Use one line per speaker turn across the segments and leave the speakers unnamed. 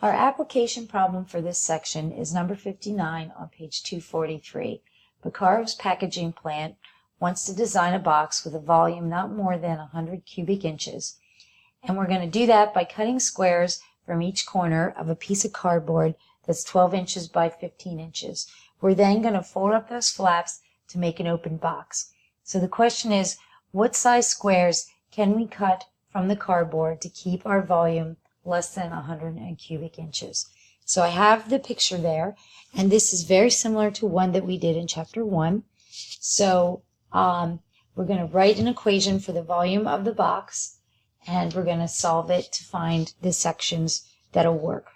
Our application problem for this section is number 59 on page 243. Bakarov's packaging plant wants to design a box with a volume not more than 100 cubic inches. And we're going to do that by cutting squares from each corner of a piece of cardboard that's 12 inches by 15 inches. We're then going to fold up those flaps to make an open box. So the question is, what size squares can we cut from the cardboard to keep our volume less than 100 cubic inches? So I have the picture there, and this is very similar to one that we did in chapter 1. So we're going to write an equation for the volume of the box, and we're going to solve it to find the sections that'll work.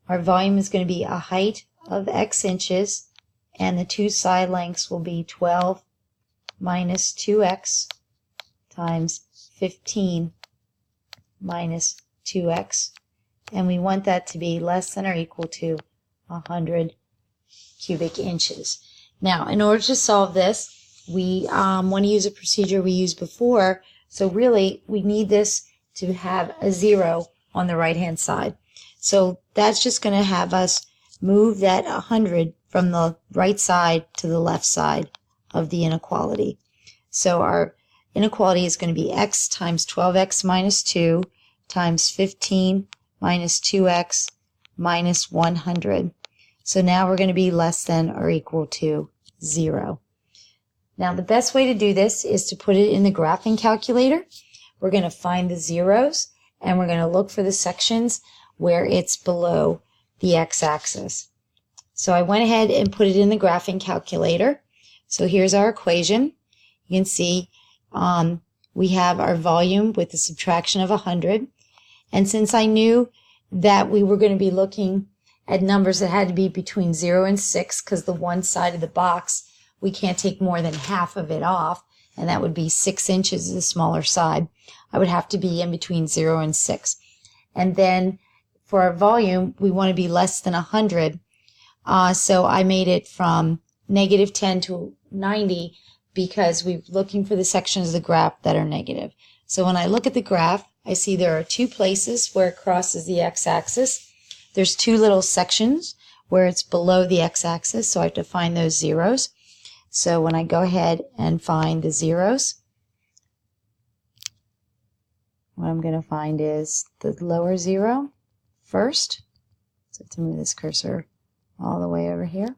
Our volume is going to be a height of x inches, and the two side lengths will be 12 minus 2x times 15 minus 2x, and we want that to be less than or equal to 100 cubic inches. Now, in order to solve this, we want to use a procedure we used before, so really we need this to have a 0 on the right-hand side. So that's just going to have us move that 100 from the right side to the left side of the inequality. So our inequality is going to be x times 12x minus 2 times 15 minus 2x minus 100. So now we're going to be less than or equal to 0. Now the best way to do this is to put it in the graphing calculator. We're going to find the zeros, and we're going to look for the sections where it's below the x-axis. So I went ahead and put it in the graphing calculator. So here's our equation. You can see we have our volume with the subtraction of 100. And since I knew that we were going to be looking at numbers that had to be between 0 and 6, because the one side of the box, we can't take more than half of it off, and that would be 6 inches, the smaller side. I would have to be in between 0 and 6. And then for our volume, we want to be less than 100. So I made it from negative 10 to 90 because we're looking for the sections of the graph that are negative. So when I look at the graph, I see there are two places where it crosses the x-axis. There's two little sections where it's below the x-axis, so I have to find those zeros. So when I go ahead and find the zeros, what I'm going to find is the lower 0 first. So I have to move this cursor all the way over here.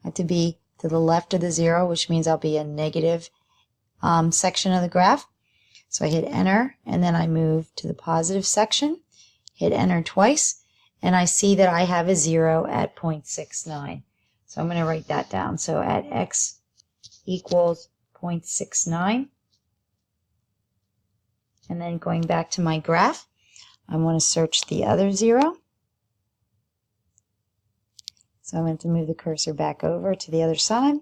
I have to be to the left of the 0, which means I'll be a negative section of the graph. So I hit enter, and then I move to the positive section, hit enter twice, and I see that I have a 0 at 0.69. So I'm going to write that down. So at x equals 0.69. And then going back to my graph, I want to search the other 0. So I'm going to move the cursor back over to the other side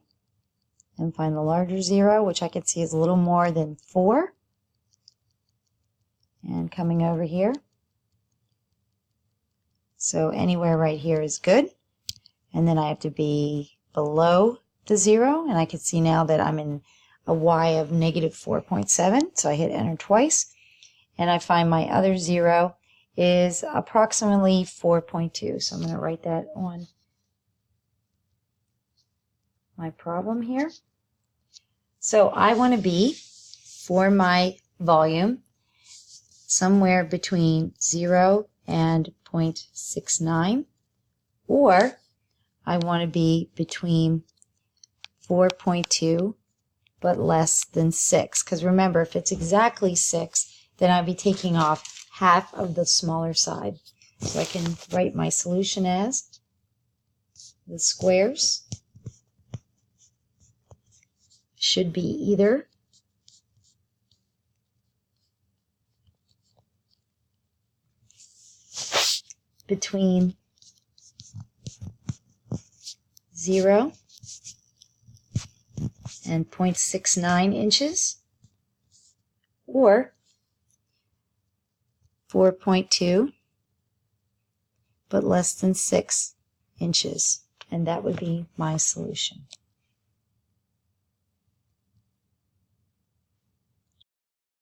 and find the larger 0, which I can see is a little more than 4. And coming over here. So anywhere right here is good. And then I have to be below the 0, and I can see now that I'm in a y of negative 4.7. So I hit enter twice, and I find my other 0 is approximately 4.2. So I'm going to write that on my problem here. So I want to be, for my volume, somewhere between 0 and 0.69, or I want to be between 4.2 but less than 6, because remember, if it's exactly 6, then I'd be taking off half of the smaller side. So I can write my solution as the squares should be either between 0 and 0.69 inches, or 4.2 but less than 6 inches, and that would be my solution.